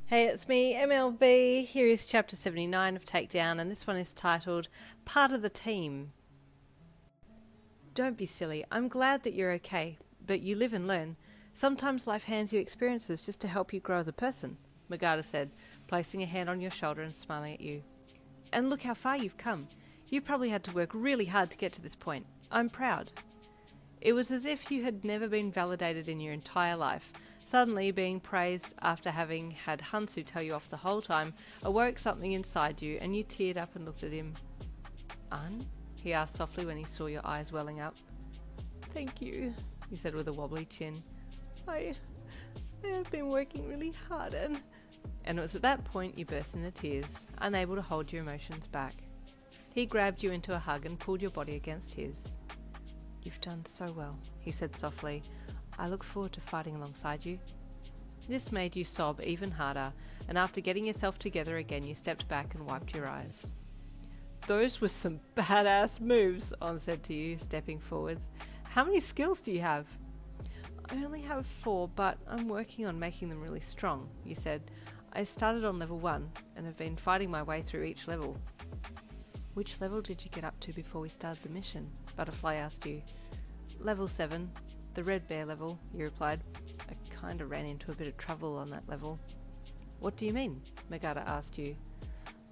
Hey, it's me, MLB. Here is chapter 79 of Takedown, and this one is titled Part of the Team. Don't be silly. I'm glad that you're okay, but you live and learn. Sometimes life hands you experiences just to help you grow as a person, Magata said, placing a hand on your shoulder and smiling at you. And look how far you've come. You've probably had to work really hard to get to this point. I'm proud. It was as if you had never been validated in your entire life. Suddenly, being praised after having had Hansu tell you off the whole time awoke something inside you, and you teared up and looked at him. An? He asked softly when he saw your eyes welling up. Thank you, he said with a wobbly chin. I have been working really hard and it was at that point you burst into tears, unable to hold your emotions back. He grabbed you into a hug and pulled your body against his. You've done so well, he said softly. I look forward to fighting alongside you. This made you sob even harder, and after getting yourself together again, you stepped back and wiped your eyes. Those were some badass moves, On said to you, stepping forwards. How many skills do you have? I only have 4, but I'm working on making them really strong, you said. I started on level 1, and have been fighting my way through each level. Which level did you get up to before we started the mission? Butterfly asked you. Level 7. The Red Bear level, you replied. I kinda ran into a bit of trouble on that level. What do you mean? Magata asked you.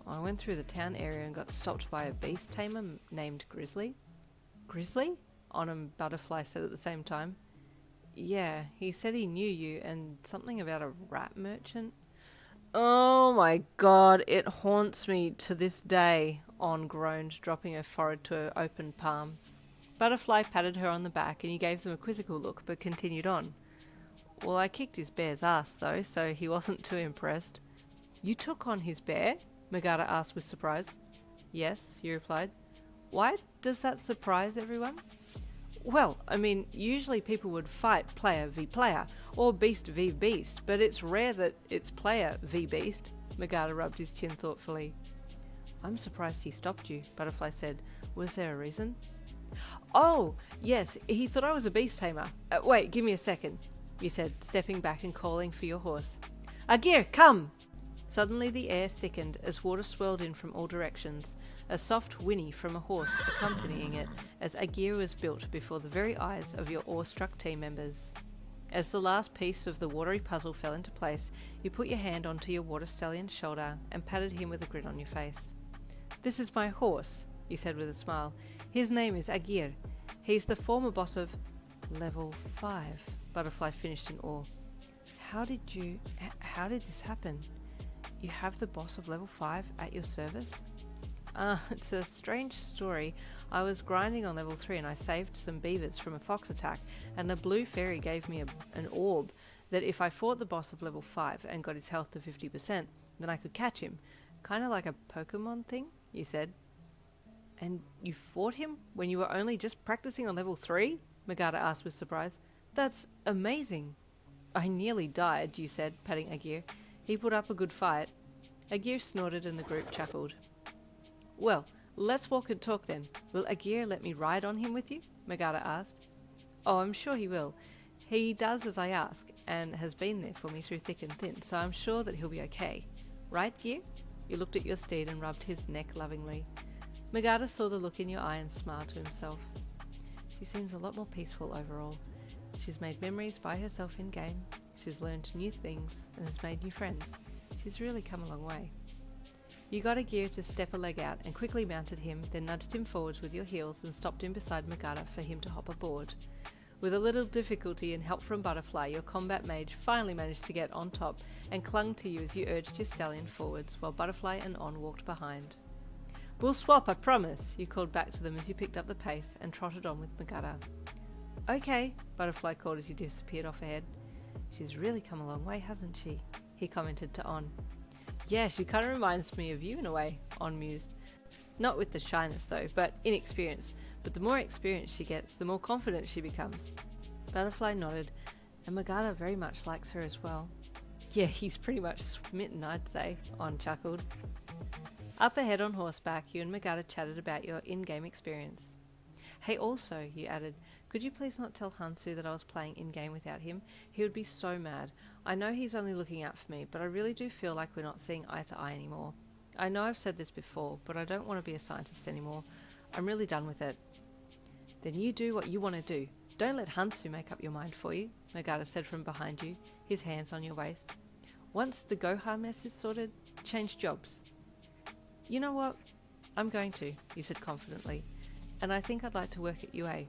I went through the town area and got stopped by a beast tamer named Grizzly. Grizzly? On and Butterfly said at the same time. Yeah, he said he knew you and something about a rat merchant. Oh my god, it haunts me to this day, On groaned, dropping her forehead to her open palm. Butterfly patted her on the back and he gave them a quizzical look but continued on. Well, I kicked his bear's ass though, so he wasn't too impressed. You took on his bear? Magata asked with surprise. Yes, you replied. Why does that surprise everyone? Well, I mean, usually people would fight player v player, or beast v beast, but it's rare that it's player v beast. Magata rubbed his chin thoughtfully. I'm surprised he stopped you, Butterfly said. Was there a reason? Oh, yes, he thought I was a beast tamer. Wait, give me a second, you said, stepping back and calling for your horse. Aegir, come! Suddenly the air thickened as water swirled in from all directions, a soft whinny from a horse accompanying it as Aegir was built before the very eyes of your awestruck team members. As the last piece of the watery puzzle fell into place, you put your hand onto your water stallion's shoulder and patted him with a grin on your face. This is my horse, you said with a smile. His name is Aegir. He's the former boss of Level 5, Butterfly finished in awe. How did this happen? You have the boss of Level 5 at your service? It's a strange story. I was grinding on Level 3 and I saved some beavers from a fox attack, and the blue fairy gave me an orb that if I fought the boss of Level 5 and got his health to 50%, then I could catch him. Kinda like a Pokemon thing, you said. And you fought him when you were only just practicing on Level 3? Magata asked with surprise. That's amazing. I nearly died, you said, patting Aegir. He put up a good fight. Aegir snorted and the group chuckled. Well, let's walk and talk then. Will Aegir let me ride on him with you? Magata asked. Oh, I'm sure he will. He does as I ask and has been there for me through thick and thin, so I'm sure that he'll be okay. Right, Gear? You looked at your steed and rubbed his neck lovingly. Magata saw the look in your eye and smiled to himself. She seems a lot more peaceful overall. She's made memories by herself in-game, she's learned new things, and has made new friends. She's really come a long way. You got Aegir to step a leg out and quickly mounted him, then nudged him forwards with your heels and stopped him beside Magata for him to hop aboard. With a little difficulty and help from Butterfly, your combat mage finally managed to get on top and clung to you as you urged your stallion forwards, while Butterfly and On walked behind. We'll swap, I promise, you called back to them as you picked up the pace and trotted on with Magata. Okay, Butterfly called as you disappeared off ahead. She's really come a long way, hasn't she? He commented to On. Yeah, she kind of reminds me of you in a way, On mused. Not with the shyness though, but inexperience. But the more experience she gets, the more confident she becomes. Butterfly nodded, and Magata very much likes her as well. Yeah, he's pretty much smitten, I'd say, On chuckled. Up ahead on horseback, you and Magata chatted about your in-game experience. Hey, also, you added, Could you please not tell Hansu that I was playing in-game without him? He would be so mad. I know he's only looking out for me, but I really do feel like we're not seeing eye to eye anymore. I know I've said this before, but I don't want to be a scientist anymore. I'm really done with it. Then you do what you want to do. Don't let Hansu make up your mind for you, Nagata said from behind you, his hands on your waist. Once the Goha mess is sorted, change jobs. You know what? I'm going to, you said confidently, and I think I'd like to work at UA.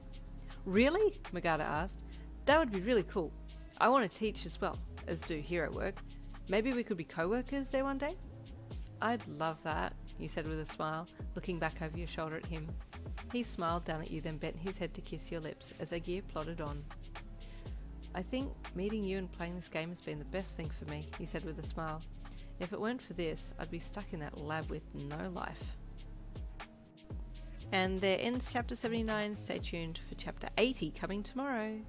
Really? Nagata asked. That would be really cool. I want to teach as well as do hero work. Maybe we could be co-workers there one day? I'd love that, you said with a smile, looking back over your shoulder at him. He smiled down at you, then bent his head to kiss your lips as Aegir plodded on. I think meeting you and playing this game has been the best thing for me, he said with a smile. If it weren't for this, I'd be stuck in that lab with no life. And there ends chapter 79. Stay tuned for chapter 80 coming tomorrow.